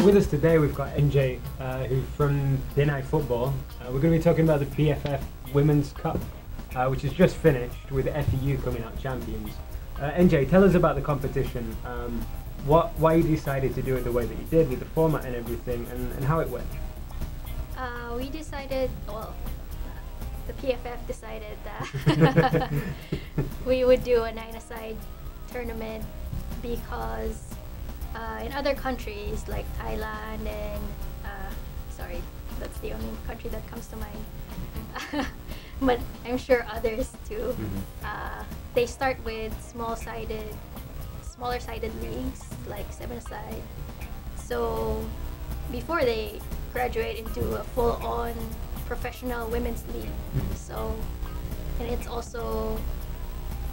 with us today we've got NJ, who's from Pinay Futbol. We're going to be talking about the PFF Women's Cup, which has just finished with FTW coming out champions. NJ, tell us about the competition, why you decided to do it the way that you did with the format and everything, and how it went. We decided, well, the PFF decided that we would do a 9-a-side tournament because in other countries like Thailand and sorry, that's the only country that comes to mind, but I'm sure others too. They start with smaller sided leagues like 7-a-side. So before they graduate into a full-on professional women's league. So, and it's also,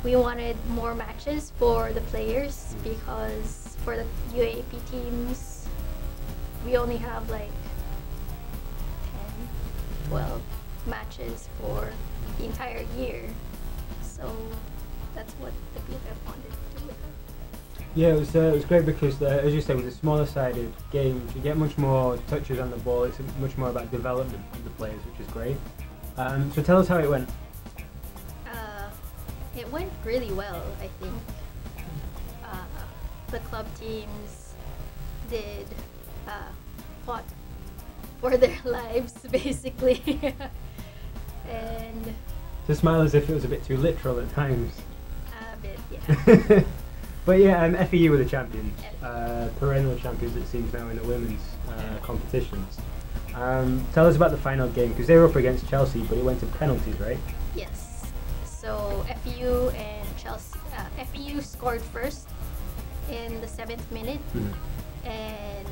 we wanted more matches for the players because for the UAAP teams, we only have like 10, 12 matches for the entire year. So that's what the PFF wanted to do with it. Yeah, it was great because, as you said, with the smaller sided games, you get much more touches on the ball. It's much more about development of the players, which is great. So tell us how it went. It went really well, I think. The club teams did fought for their lives, basically. And to smile as if it was a bit too literal at times. A bit, yeah. But yeah, FEU were the champions, perennial champions it seems now in the women's competitions. Tell us about the final game, because they were up against Chelsea, but it went to penalties, right? Yes. So FEU and Chelsea, FEU scored first in the 7th minute, and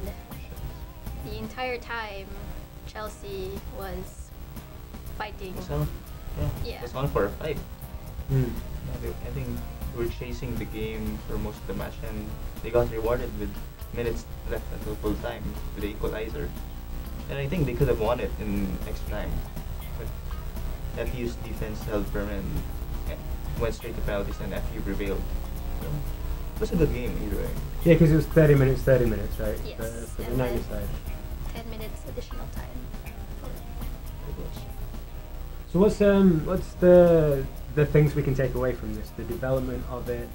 the entire time Chelsea was fighting. So, yeah, it was on for a fight. I think we were chasing the game for most of the match, and they got rewarded with minutes left until full time with the equalizer. And I think they could have won it in extra time, but FU's defense held firm and went straight to penalties, and FU prevailed. So it was a good game either way. Yeah, because it was 30 minutes, right? Yes. For the 9-a-side. 10 minutes additional time. So what's the things we can take away from this, the development of it,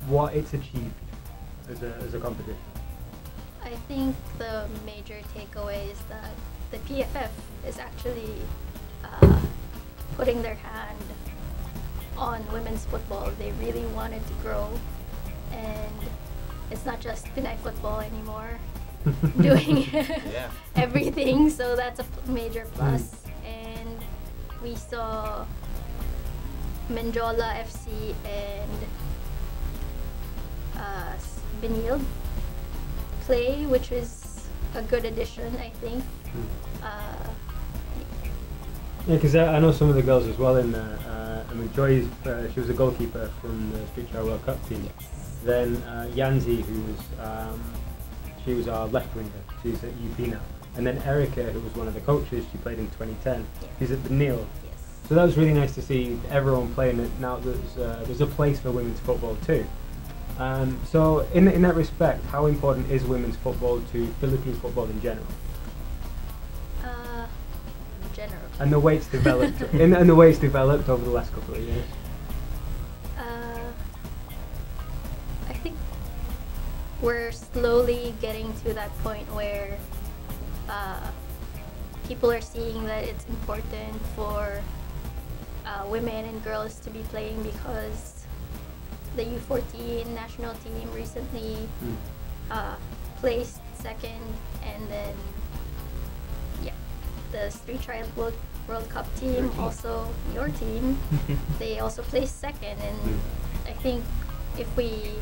what it's achieved as a competition? I think the major takeaway is that the PFF is actually putting their hand on women's football. They really wanted to grow, and it's not just Pinay Futbol anymore doing everything, so that's a major plus. And we saw Menjola FC and Benil play, which was a good addition, I think. Yeah, because I know some of the girls as well in there. I mean, Joy, she was a goalkeeper from the Street Chart World Cup team. Yes. Then Yanzi, who was she was our left winger. She's at UP now. And then Erica, who was one of the coaches, she played in 2010. She's at Benil. So that was really nice to see everyone playing it. Now there's a place for women's football too. So in that respect, how important is women's football to Philippine football in general? General. And the way it's developed, and the way it's developed over the last couple of years. I think we're slowly getting to that point where people are seeing that it's important for women and girls to be playing, because the U14 national team recently placed second, and then the Street Trial World Cup team, also your team, they also placed second. And I think if we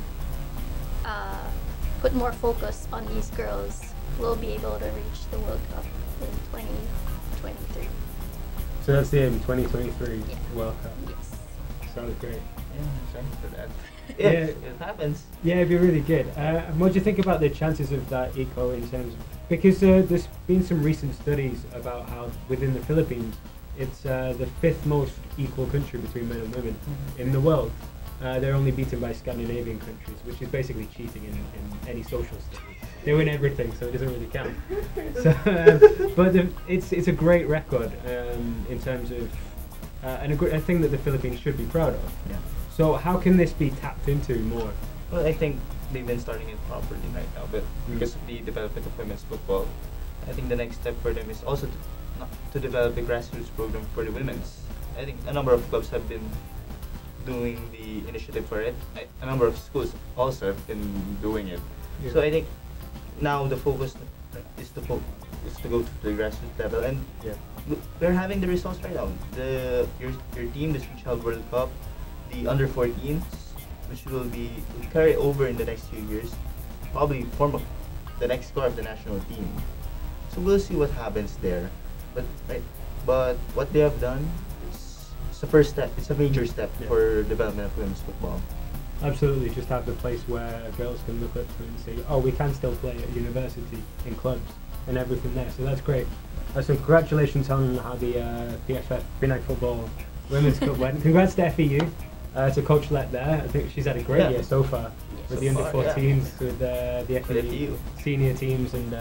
put more focus on these girls, we'll be able to reach the World Cup in 2023. So that's the aim, 2023 World Cup. Yes. Sounds great. Yeah, I'm excited for that. Yeah, it happens. Yeah, it'd be really good. What do you think about the chances of that eco in terms of, because there's been some recent studies about how within the Philippines, it's the 5th most equal country between men and women in the world. they're only beaten by Scandinavian countries, which is basically cheating in any social study. They win everything, so it doesn't really count. So, but it's a great record in terms of and a thing that the Philippines should be proud of. Yeah. So how can this be tapped into more? Well, I think they've been starting it properly right now, but because of the development of women's football, I think the next step for them is also to develop a grassroots program for the women's. I think a number of clubs have been doing the initiative for it. A number of schools also have been doing it. Yeah. So I think now the focus is to go to the grassroots level, and we're having the results right now. Your team, the Child World Cup, the under-14s, which will carry over in the next few years, probably form the next core of the national team. So we'll see what happens there. But what they have done, it's the first step. It's a major step for development of women's football. Absolutely, just have the place where girls can look up to and say, oh, we can still play at university, in clubs, and everything there. So that's great. So congratulations on how the PFF Pinay Futbol Women's Cup went. Congrats to FEU, to Coach Let there. I think she's had a great year so far with the under-14s, with the FEU senior teams and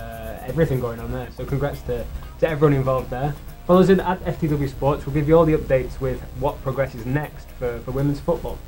everything going on there. So congrats to everyone involved there. Follow us in at FTW Sports. We'll give you all the updates with what progresses next for women's football.